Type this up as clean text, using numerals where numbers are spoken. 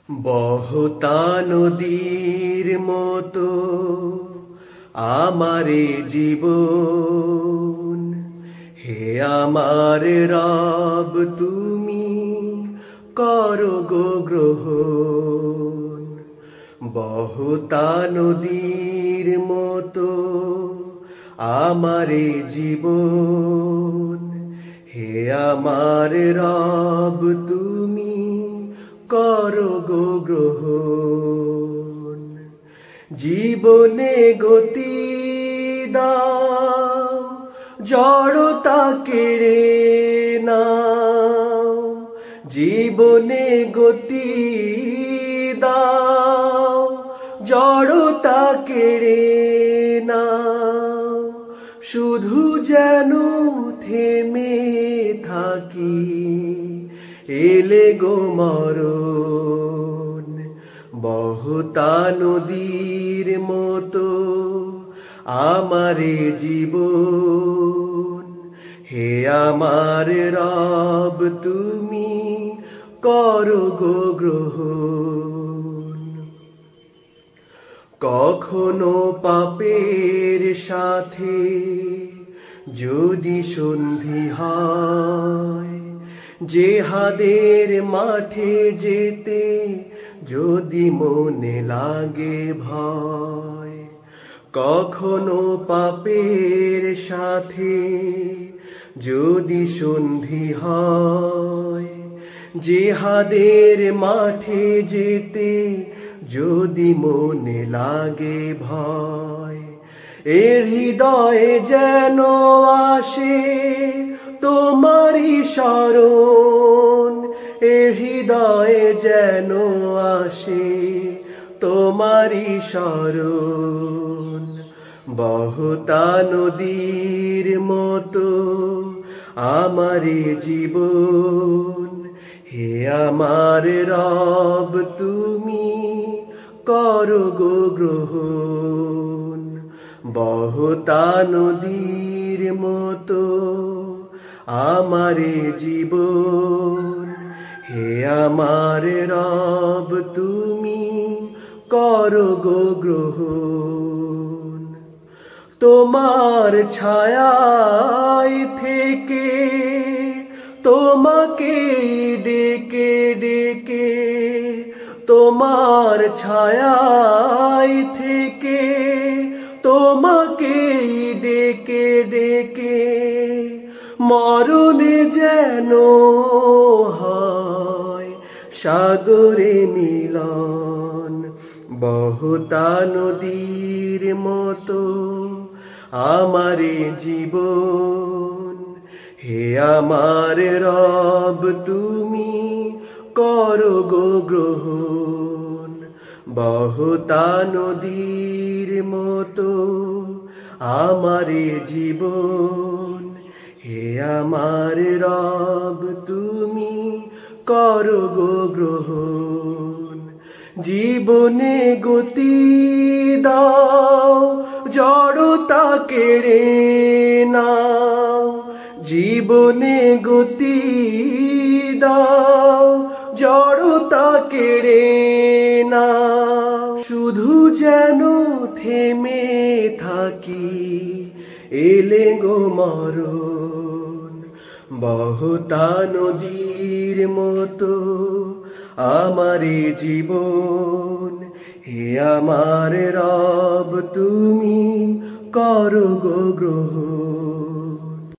বহতা নদীর মতো আমারে জীবন, হে আমার রব তুমি করো গো গ্রহণ। বহতা নদীর মতো আমারে জীবন, হে আমার রব তুমি করো গো গ্রহণ। জীবনে গতি দাও, জড়তা কেড়ে নাও। জীবনে গতি দাও, জড়তা কেড়ে নাও। শুধু যেন থেমে থাকি, এলে গো মরণ। বহতা নদীর মতো আমারে জীবন, হে আমার রব তুমি করো গো গ্রহণ। কখনো পাপের সাথে যদি সন্ধি হয়, জেহাদের মাঠে যেতে যদি মনে লাগে ভয়। কখনো পাপের সাথে যদি সন্ধি হয়, জেহাদের মাঠে যেতে যদি মনে লাগে ভয়। এর হৃদয়ে যেন আসে তোমারই স্মরণ, এর হৃদয়ে যেন আসে তোমারই স্মরণ। বহতা নদীর মতো আমারে জীবন, হে আমার রব তুমি করো গো গ্রহণ। বহতা নদীর মতো আমারে জীবন, হে আমার রব তুমি করো গো গ্রহণ। তোমার ছায়ায় থেকে তোমাকে ডেকে ডেকে, তোমার ছায়ায় থেকে তোমাকে ডেকে ডেকে, মরণে যেন হয় সাগরে মিলন। বহতা নদীর মতো আমারে জীবন, হে আমার রব তুমি করো গো গ্রহণ। বহতা নদীর মতো আমারে জীবন, হে আমার রব তুমি করো গো গ্রহণ। জীবনে গতি দাও, জড়তা কেড়ে নাও। জীবনে গতি দাও, জড়তা কেড়ে নাও। শুধু যেন থেমে থাকি, এলে গো মরণ। বহতা নদীর মতো আমারে জীবন, হে আমার রব তুমি করো গো গ্রহণ।